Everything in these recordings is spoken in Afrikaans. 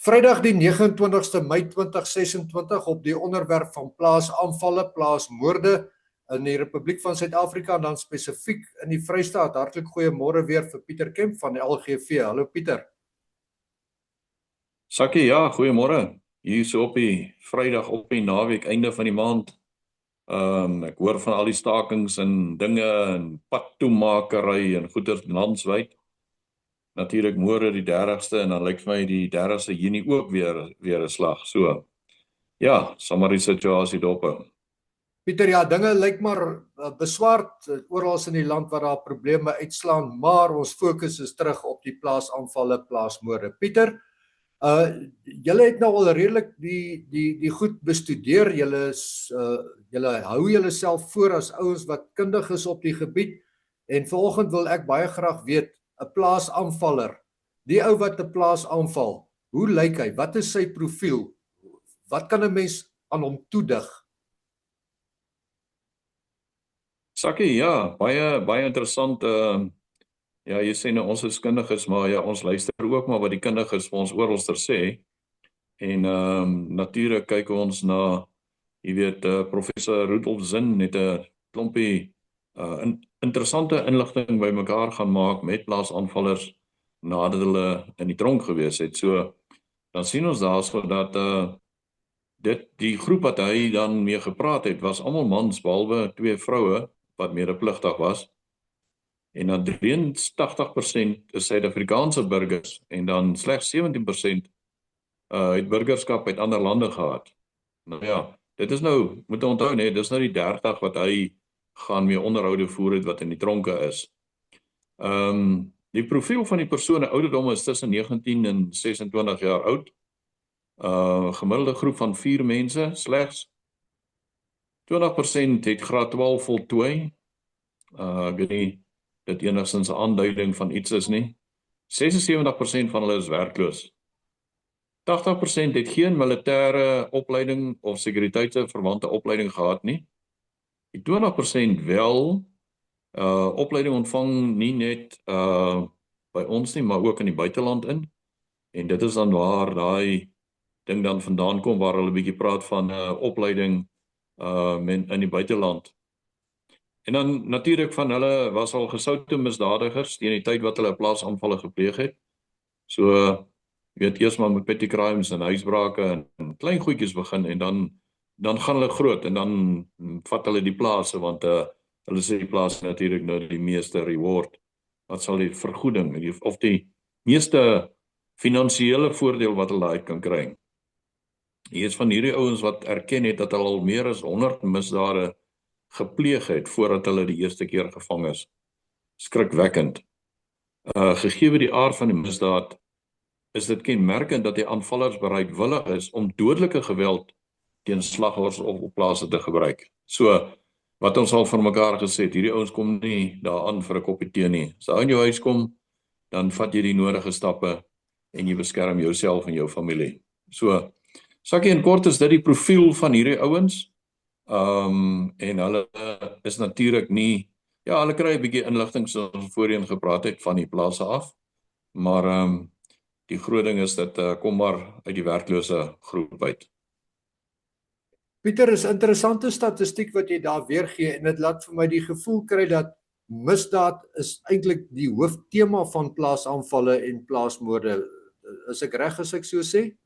Vrydag die 29ste Mei 2026 op die onderwerp van plaasaanvalle, plaasmoorde in die Republiek van Suid-Afrika en dan spesifiek in die Vrystaat. Hartlik goeiemôre weer vir Pieter Kemp van die LGV. Hallo Pieter. Sakkie, ja, goeiemôre. Hier so op die Vrydag op die naweek, einde van die maand. Ek hoor van al die stakings en dinge en padtoemakery en goeders landwyd. Natuurlik môre die 30ste en dan lyk vir my die 30ste Junie ook weer 'n slag. So ja, sommer die situasie dop. Pieter, ja, dinge lyk maar beswaard oral in die land waar daar probleme uitslaan, maar ons fokus is terug op die plaasaanvalle, plaasmoorde. Pieter, julle het nou al redelik die goed bestudeer. Julle hou julleself voor as ouens wat kundig is op die gebied, en vanoggend wil ek baie graag weet, 'n plaasaanvaller, die ou wat 'n plaas aanval, hoe lyk hy? Wat is sy profiel? Wat kan 'n mens aan hom toedig? Sakkie, ja, baie interessant. Ja, jy sê nou ons is kundiges, maar ja, ons luister ook maar wat die kundiges vir ons oralster sê. En natuurlik kyk ons na, jy weet, professor Rudolf Zinn het 'n klompie interessante inligting bymekaar gaan maak met plaasaanvallers nadat hulle in die tronk gewees het. So dan sien ons daarso dat die groep wat hy dan mee gepraat het was almal mans behalwe 2 vroue wat medepligtig was. En dan 83% is Suid-Afrikaanse burgers en dan slegs 17% het burgerskap uit ander lande gehad. Nou ja, dit is nou, moet onthou net, dis nou die 30 wat hy gaan mee onderhoude voer het wat in die tronke is. Die profiel van die persone ouderdom is tussen 19 en 26 jaar oud. Gemiddelde groep van 4 mense, slegs 20% het graad 12 voltooi. Ek weet nie dit enigstens 'n aanduiding van iets is nie. 76% van hulle is werkloos. 80% het geen militêre opleiding of sekuriteitsverwante opleiding gehad nie. Die 20% wel opleiding ontvang nie net by ons nie, maar ook in die buiteland in. En dit is dan waar daai ding dan vandaan kom waar hulle 'n bietjie praat van opleiding in die buiteland. En dan natuurlik van hulle was al gesoute misdadigers teen die tyd wat hulle plaasaanvalle gepleeg het. So jy weet, eers maar met petty crimes en huisbrake en klein goedjies begin en dan gaan hulle groot en dan vat hulle die plase want hulle sê die plase natuurlik nou die meeste reward. Wat sal die vergoeding of die meeste finansiële voordeel wat hulle uit kan kry. Hier is van hierdie ouens wat erken het dat hulle al meer as 100 misdade gepleeg het voordat hulle die eerste keer gevang is. Skrikwekkend. Gegee die aard van die misdaad, is dit kenmerkend dat die aanvallers bereidwillig is om dodelike geweld teen slagoffers of op plase te gebruik. So, wat ons al vir mekaar gesê het, hierdie ouens kom nie daaraan vir 'n koppie tee nie. As jy in jou huis kom, dan vat jy die nodige stappe en jy beskerm jouself en jou familie. So, Sakkie, in kort is dit die profiel van hierdie ouens. En hulle is natuurlik nie, ja, hulle kry 'n bietjie inligting soos ons voorheen gepraat het van die plase af, maar die groot ding is dat kom maar uit die werklose groep uit. Pieter, is interessante statistiek wat jy daar weergee en dit laat vir my die gevoel kry dat misdaad is eintlik die hooftema van plaasaanvalle en plaasmoorde. Is ek reg as ek so sê?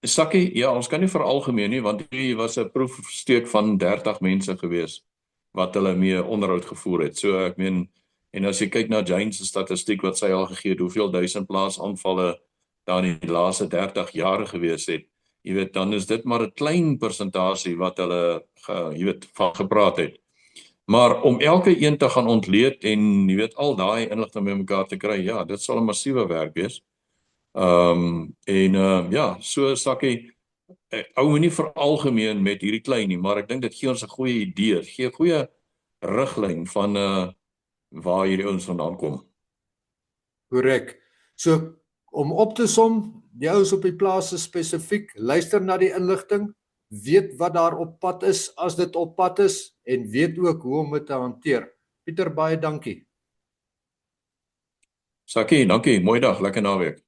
Sakkie, ja, ons kan nie veralgemeen nie, want hier was 'n proefsteek van 30 mense gewees wat hulle mee onderhoud gevoer het. So ek meen, en as jy kyk na Jane se statistiek wat sy al gegee het, hoeveel duisend plaasaanvalle daar in die laaste 30 jaar gewees het, jy weet, dan is dit maar 'n klein persentasie wat hulle jy weet, van gepraat het. Maar om elke een te gaan ontleed en jy weet al daai inligting by mekaar te kry, ja, dit sal 'n massiewe werk wees. Ja, so Sakkie, hou my nie veralgemeen met hierdie klein nie, maar ek dink dit gee ons 'n goeie idee, gee 'n goeie riglyn van waar hierdie ouens vandaan kom. Korrek. So, om op te som, die ouens op die plase spesifiek, luister na die inligting, weet wat daar op pad is as dit op pad is, en weet ook hoe om dit te hanteer. Pieter, baie dankie. Sakkie, dankie, mooi dag, lekker naweek.